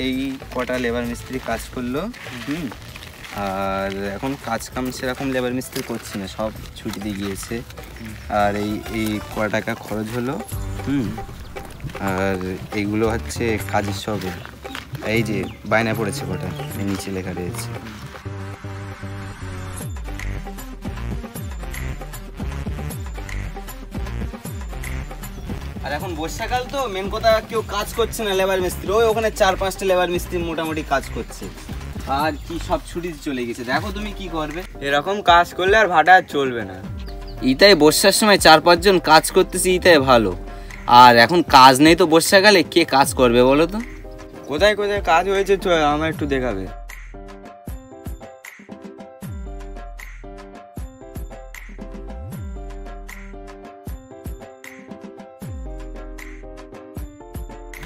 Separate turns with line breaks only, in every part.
এই কটা লেবার মিস্ত্রি কাজ করলো। আর এখন কাজ কাম সেরকম লেবার মিস্ত্রি করছি না, সব ছুটি দিয়ে গিয়েছে। আর এই কটা টাকা খরচ হলো। আর এইগুলো হচ্ছে কাজের সব। এই যে বায়না পড়েছে কটা, এই নিচে লেখা রয়েছে। আর এখন বর্ষাকাল তো, মেন কথা কেউ কাজ করছে না লেবার মিস্ত্রি। ওই ওখানে 4-5টা লেবার মিস্ত্রি মোটামুটি কাজ করছে। আর কি সব ছুটি চলে গেছে, দেখো তুমি কি করবে।
এরকম কাজ করলে আর ভাড়া চলবে না।
ইতাই বর্ষার সময় 4-5 জন কাজ করতেছে, ইতাই ভালো। আর এখন কাজ নেই তো বর্ষাকালে, কে কাজ করবে বলো তো।
কোথায় কোথায় কাজ হয়েছে তো আমার একটু দেখাবে।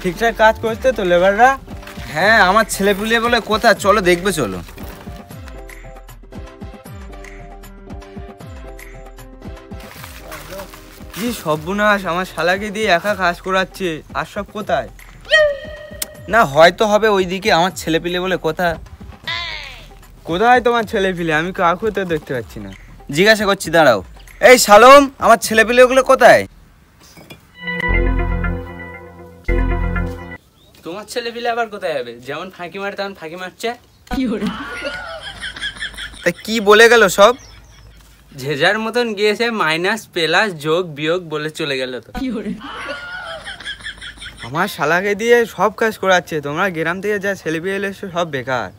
ঠিকঠাক কাজ করছে তো লেবাররা?
হ্যাঁ, আমার ছেলেপুলে বলে কোথা, চলো দেখবে চলো।
কি সর্বনাশ, আমার শালাকে দিয়ে একা কাজ করাচ্ছে। আর সব কোথায়?
না হয়তো হবে ওইদিকে, আমার ছেলেপিলে বলে কোথা।
কোথায় তোমার ছেলে পিলে? আমি কাউকে তো দেখতে পাচ্ছি না।
জিজ্ঞাসা করছি, দাঁড়াও। এই শালম, আমার ছেলেপিলে ওগুলো কোথায়?
তোমার ছেলে পিলে আবার কোথায় যাবে? যেমন ফাঁকি মারে তেমন ফাঁকি মারছে।
তা কি বলে গেল সব?
যে যার মতন গিয়েছে, মাইনাস প্লাস যোগ বিয়োগ বলে চলে গেল তো।
আমার শালাকে দিয়ে সব কাজ করাচ্ছে। তোমরা গ্রাম থেকে যা ছেলে পেয়ে এসছো সব বেকার।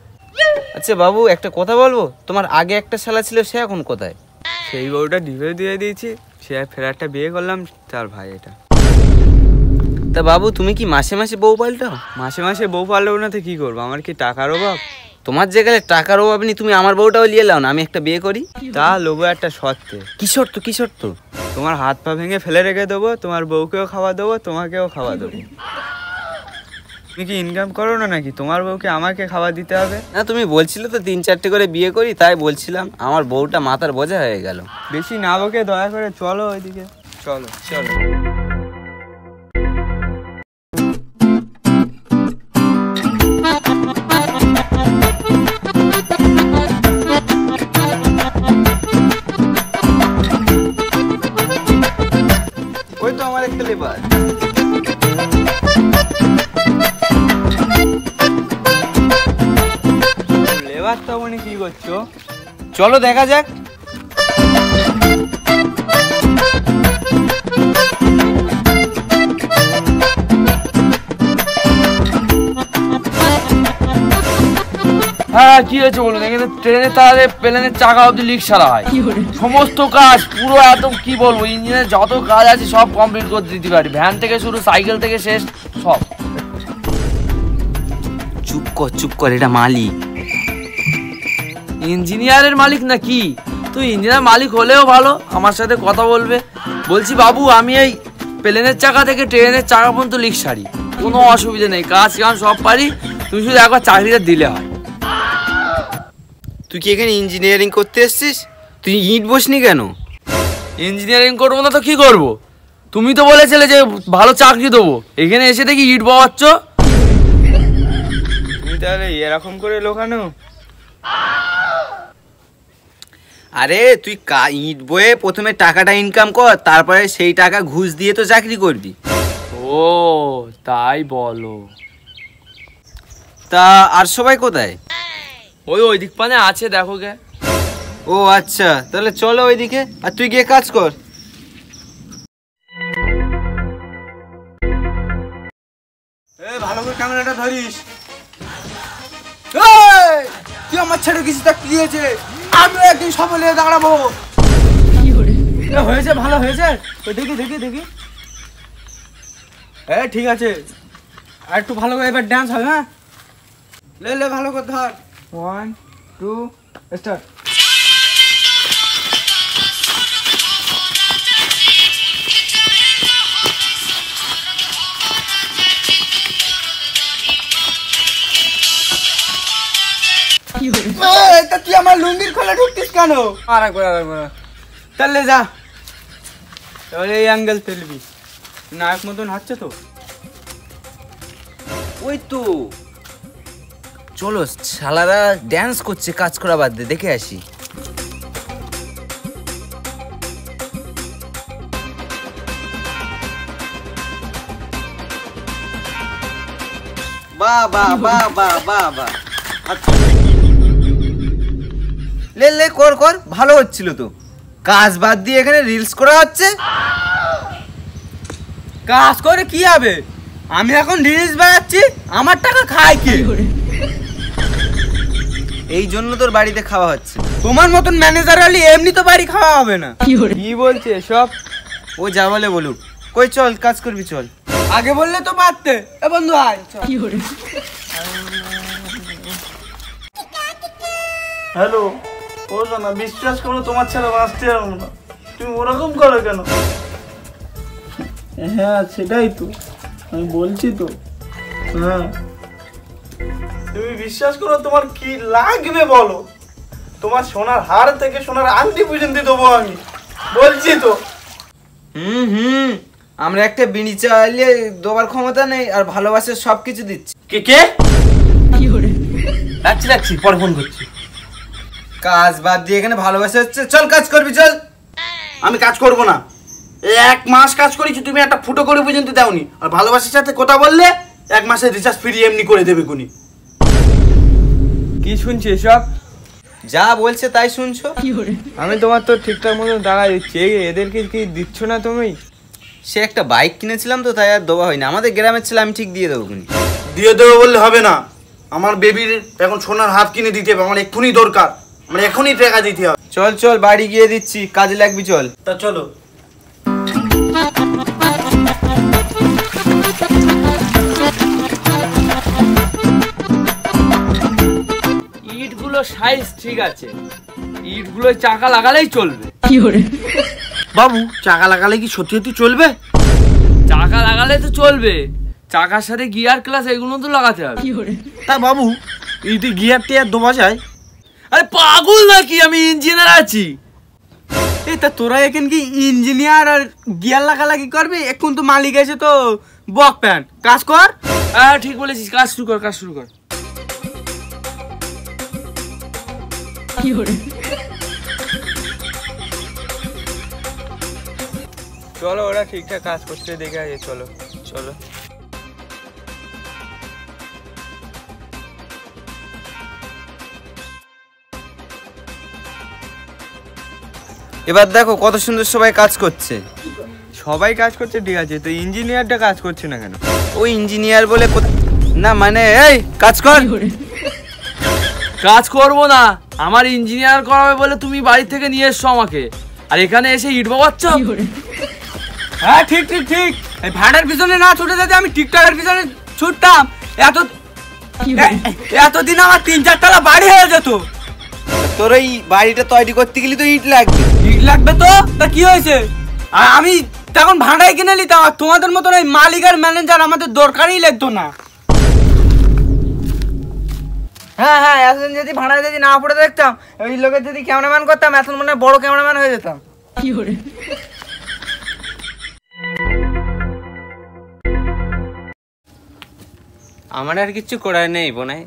আচ্ছা বাবু, একটা কথা বলবো, তোমার আগে একটা শালা ছিল, সে এখন কোথায়?
সেই বউটা ডিভোর্স দিয়ে দিয়েছি, সে ফের একটা বিয়ে করলাম, তার ভাই এটা।
তা বাবু, তুমি কি মাসে মাসে বউ পাল্টাও?
মাসে মাসে বউ পারলেও না তো কি করবো? আমার কি টাকার অভাব?
তোমার যে গেলে টাকার অভাব নেই, তুমি আমার বউটাও নিয়ে লাও না, আমি একটা বিয়ে করি।
তা লোবো একটা শর্তে।
কি শর্ত? কি শর্ত?
তোমার হাত পা ভেঙে ফেলে রেখে দেবো, তোমার বউকেও খাওয়া দেবো, তোমাকেও খাওয়া দেবো। তুমি কি ইনকাম করো না নাকি? তোমার বউকে আমাকে খাওয়া দিতে হবে
না, তুমি বলছিলে তো 3-4টে করে বিয়ে করি, তাই বলছিলাম। আমার বউটা মাথার বোঝা হয়ে গেল।
বেশি না বকে দয়া করে চলো ওইদিকে। চলো চলো।
ওই তো আমার একটা লেবার।
লেবার তো মানে কি করছো?
চলো দেখা যাক।
হ্যাঁ, কি হয়েছে বলুন। এখানে ট্রেনের তারে প্লেনের চাকা অব্দি লিক সারা হয়। সমস্ত কাজ পুরো একদম কি বলবো, ইঞ্জিনের যত কাজ আছে সব কমপ্লিট করে দিতে পারি। ভ্যান থেকে শুরু, সাইকেল থেকে শেষ সব।
চুপ কর, এটা মালিক।
ইঞ্জিনিয়ারের মালিক নাকি? তুই ইঞ্জিনিয়ার মালিক হলেও ভালো, আমার সাথে কথা বলবে। বলছি বাবু, আমি এই প্লেনের চাকা থেকে ট্রেনের চাকা পর্যন্ত লিক সারি, কোনো অসুবিধা নেই। কাজ কাম সব পারি, তুই শুধু একবার চাকরিটা দিলে হয়।
তুই কি এখানে ইঞ্জিনিয়ারিং করতে এসছিস? তুই ইট বসনি কেন?
ইঞ্জিনিয়ারিং করবো না তো কি করবো? তুমি তো বলেছিলে যে ভালো চাকরি দেবো, এখানে এসে দেখি ইট বাওয়াচ্ছ।
তুমি তাহলে এরকম করে লোকানো?
আরে তুই ইট বয়ে প্রথমে টাকাটা ইনকাম কর, তারপরে সেই টাকা ঘুষ দিয়ে তো চাকরি করবি।
ও তাই বলো।
তা আর সবাই কোথায়?
ওই দিক পানে আছে, দেখো গে।
ও আচ্ছা, তাহলে চলো ওইদিকে, আর তুই গিয়ে কাজ কর।
ভালো করে ক্যামেরাটা ধরিস। তুই আমার ছেড়ে গেছিস, তা কি হয়েছে? আমি একদিন সফল হয়ে দাঁড়াবো। হয়েছে, ভালো হয়েছে। দেখি দেখি দেখি। ঠিক আছে, আর একটু ভালো করে এবার ডান্স হবে। হ্যাঁ, লে ভালো করে ধর। 1 2 স্টার্ট। তুই আমার লুঙ্গির খোলা ঢুকতিস কেন? তাহলে যা, তাহলে এই অ্যাঙ্গেল ফেলবি। নায়ক মতন হচ্ছে তো।
ওই তো চলো শালারা ড্যান্স করছে, কাজ করা বাদ দিয়ে দেখে আসি। বাহ বাহ বাহ বাহ বাহ বাহ, আচ্ছা লে লে কর কর, ভালো হচ্ছিল তো। কাজ বাদ দিয়ে এখানে রিলস করা হচ্ছে।
কাজ করে কি হবে? আমি এখন রিলস বানাচ্ছি, আমার টাকা খায় কি?
এই জন্য তোর বাড়িতে খাওয়া হচ্ছে।
তোমার মতন ম্যানেজার আলি এমনি তো বাড়ি খাওয়া হবে না। কি বলছে সব?
ও যা বলে বলুক। কই চল কাজ করবি চল।
আগে বললে তো পারতে। এ বন্ধু আয় চল।
হ্যালো, ও না বিশ্বাস করো তোমার ছাড়া বাঁচতে পারবো না। তুমি ওরকম করো কেন? হ্যাঁ সেটাই তো আমি বলছি তো। হ্যাঁ তুমি বিশ্বাস করো, তোমার কি লাগবে বলো? তোমার সোনার হার থেকে সোনার আংটি পর্যন্ত দেবো আমি, বলছি তো।
হুম আমরা একটা বিড়ি চাইলে দেওয়ার ক্ষমতা নেই, আর ভালোবাসার সবকিছু দিচ্ছি।
কে কে রাখছি পরে ফোন করছি।
কাজ বাদ দিয়ে এখানে ভালোবাসা হচ্ছে, চল কাজ করবি চল।
আমি কাজ করব না, 1 মাস কাজ করেছি, তুমি একটা ফুটো করে পর্যন্ত দাওনি। আর ভালোবাসার সাথে কথা বললে 1 মাসের রিচার্জ ফ্রি এমনি করে দেবে কোনি।
কি শুনছি এসব?
যা বলছে তাই শুনছো।
আমি তোমার তো ঠিকঠাক মতো টাকা দিচ্ছি, এদেরকে কি দিচ্ছ না তুমি?
সে একটা বাইক কিনেছিলাম তো তাই আর দেওয়া হয়নি। আমাদের গ্রামের ছেলে, আমি ঠিক দিয়ে দেবো কোনি।
দিয়ে দেবো বললে হবে না, আমার বেবির এখন সোনার হাত কিনে দিতে হবে, আমার এক্ষুনি দরকার, আমার এখনই টাকা দিতে হবে।
চল চল বাড়ি গিয়ে দিচ্ছি, কাজে লাগবি চল।
তা চলো।
ইটগুলো সাইজ ঠিক আছে, ইটগুলো চাকা লাগালেই চলবে।
বাবু চাকা লাগালে কি সত্যি সত্যি চলবে?
চাকা লাগালে তো চলবে, চাকার সাথে গিয়ার ক্লাস এগুলো তো লাগাতে হবে।
তা বাবু ইটি গিয়ার টিয়ার দোবা যায়?
আরে পাগল নাকি, আমি ইঞ্জিনিয়ার আছি।
এই তা তোরা এখন কি ইঞ্জিনিয়ার আর গিয়ার লাগালাগি করবি? এখন তো মালিক এসে তো বক প্যান্ট, কাজ কর।
হ্যাঁ ঠিক বলেছিস, কাজ শুরু কর, কাজ শুরু কর।
চলো ওরা ঠিকঠাক কাজ করতে দেখে আছে, চলো চলো।
এবার দেখো কত সুন্দর সবাই কাজ করছে।
সবাই কাজ করছে ঠিক আছে, তো ইঞ্জিনিয়ারটা কাজ করছে না কেন?
ও ইঞ্জিনিয়ার বলে না, মানে এই কাজ কর।
কাজ করবো না, আমার ইঞ্জিনিয়ার করাবে বলে তুমি বাড়ি থেকে নিয়ে এসছো আমাকে, আর এখানে এসে ইট বাবাচ্ছ।
হ্যাঁ ঠিক ঠিক ঠিক, এই ভাড়ার পিছনে না ছুটে যেতে আমি টিকটকের পিছনে ছুটতাম, এতদিন আমার 3-4 তলা বাড়ি হয়ে যেত।
তোর এই বাড়িটা তৈরি করতে গেলে তো ইট লাগবে।
ইট লাগবে তো, তা কি হয়েছে? আর আমি তখন ভাড়ায় কিনে নিতাম, আর তোমাদের মতন এই মালিক আর ম্যানেজার আমাদের দরকারই লাগতো না। হ্যাঁ হ্যাঁ, এখন যদি ভাড়ায় যদি না পড়ে দেখতাম, ওই লোকের যদি ক্যামেরাম্যান করতাম, এখন মনে হয় বড় ক্যামেরাম্যান হয়ে যেতাম।
আমার আর কিছু করার নেই বোনাই।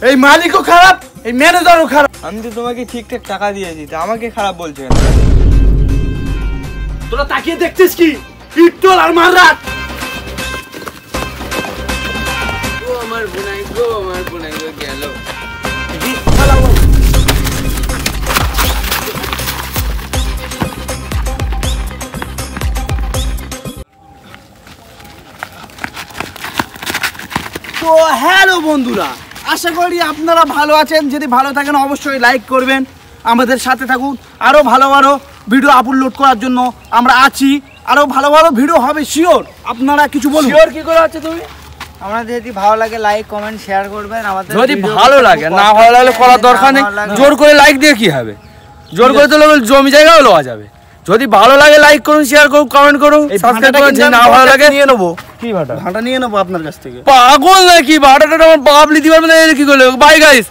এই মালিকও খারাপ, এই ম্যানেজারও খারাপ।
আমি তো তোমাকে ঠিকঠাক টাকা দিয়েছি, তা আমাকে খারাপ বলছো কেন?
তোরা তাকিয়ে দেখছিস কি? পিস্তল আর মাররাট।
আমার বোনাই গো, আমার বোনাই গো গেল।
তো হ্যালো বন্ধুরা, আশা করি আপনারা ভালো আছেন। যদি ভালো থাকেন অবশ্যই লাইক করবেন, আমাদের সাথে থাকুন। আরও ভালো ভালো ভিডিও আপলোড করার জন্য আমরা আছি, আরও ভালো ভালো ভিডিও হবে শিওর। আপনারা কিছু বলুন।
শিওর কি করে আছে তুমি?
আমাদের যদি ভালো লাগে লাইক কমেন্ট শেয়ার করবেন। আমাদের
যদি ভালো লাগে, না ভালো লাগলে করার দরকার নেই। জোর করে লাইক দিয়ে কি হবে? জোর করে তো জমি জায়গাও লওয়া যাবে। যদি ভালো লাগে লাইক করুন, শেয়ার করুন, কমেন্ট করুন, সাবস্ক্রাইব করুন। যদি না ভালো লাগে
নিয়ে নেবো,
কি ভাটা
ভাড়া নিয়ে নেবো আপনার কাছ থেকে।
পাগল নাকি? ভাড়াটা আমার বাবলি দিবার মানে কি করলে? Bye guys.